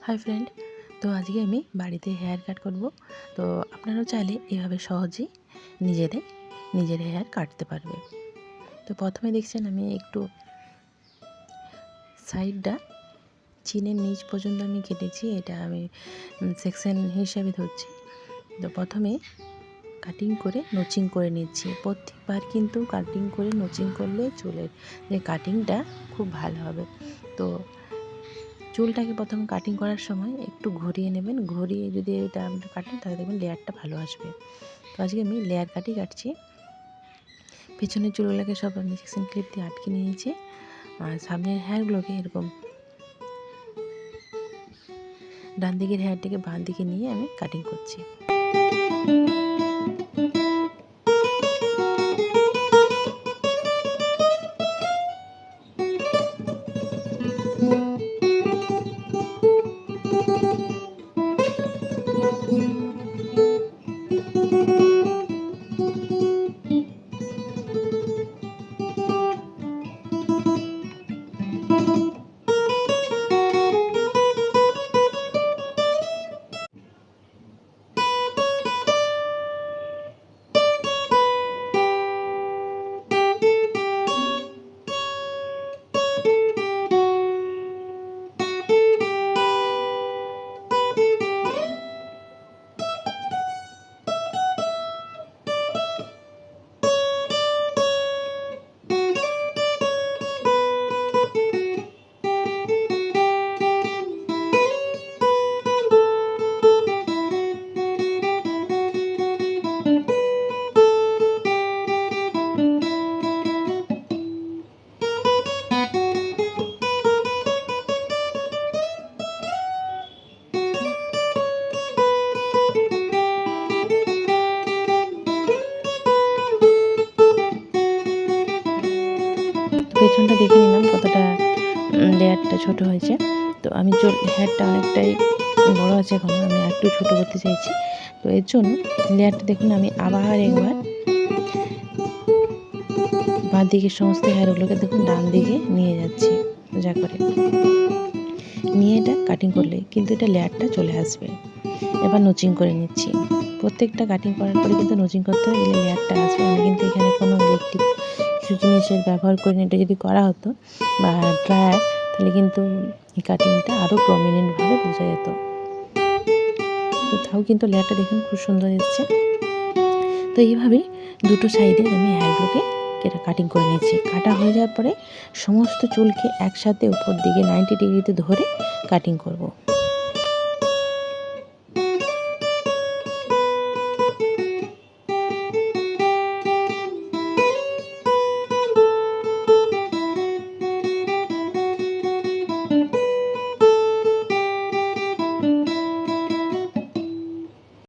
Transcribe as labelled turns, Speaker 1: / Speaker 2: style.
Speaker 1: Hi friend, তো আজকে আমি বাড়িতে হেয়ার কাট করব। তো আপনারাও চাইলে এভাবে সহজেই নিজের হেয়ার কাটতে পারবে। তো প্রথমে দেখছেন আমি একটু সাইডটা চিনের নিচ পর্যন্ত আমি কেটেছি। এটা আমি সেকশন হিসাবে ধরছি। তো প্রথমে কাটিং করে নচিং করে নিচ্ছি। প্রত্যেকবার কিন্তু কাটিং করে নচিং করলে চুলের যে কাটিংটা খুব ভালো হবে। তো চুলটাকে প্রথম কাটিং করার সময় একটু ঘুরিয়ে নেবেন। ঘুরিয়ে যদি এটা আমরা কাটেন তাহলে দেখবেন লেয়ারটা ভালো আসবে। তো আজকে আমি লেয়ার কাটই কাটছি। পেছনের চুলগুলোকে সব আমি সেকশন ক্লিপ দিয়ে আটকে নিয়েছি। আর সামনের হেয়ারগুলোকে এরকম ডান দিকের হেয়ারটিকে বাম দিকে নিয়ে আমি কাটিং করছি। পেছনটা দেখে নিলাম কতটা লেয়ারটা ছোট হয়েছে। তো আমি হেয়ারটা অনেকটাই বড় আছে, এখন আমি একটু ছোট করতে চাইছি। তো এর জন্য লেয়ারটা দেখুন আমি আবার একবার বাঁ দিকের সমস্ত হেয়ারগুলোকে দেখুন ডান দিকে নিয়ে যাচ্ছি। যা করে নিয়ে এটা কাটিং করলে কিন্তু এটা লেয়ারটা চলে আসবে। এবার নচিং করে নিচ্ছি। প্রত্যেকটা কাটিং করার পরে কিন্তু নচিং করতে হবে, দিলে লেয়ারটা আসবে। আমি কিন্তু এখানে কোনো ইলেকট্রিক কিছু জিনিসের ব্যবহার করি না। এটা যদি করা হতো বা ড্রায়ার, তাহলে কিন্তু এই কাটিংটা আরও প্রমিনেন্টভাবে বোঝা যেত। তো তাও কিন্তু লেয়ারটা দেখুন খুব সুন্দর এসছে। তো এইভাবেই দুটো সাইডে আমি হেয়ারগুলোকে কাটিং করে নিয়েছি। কাটা হয়ে যাওয়ার পরে সমস্ত চুলকে একসাথে উপর দিকে 90 ডিগ্রিতে ধরে কাটিং করব।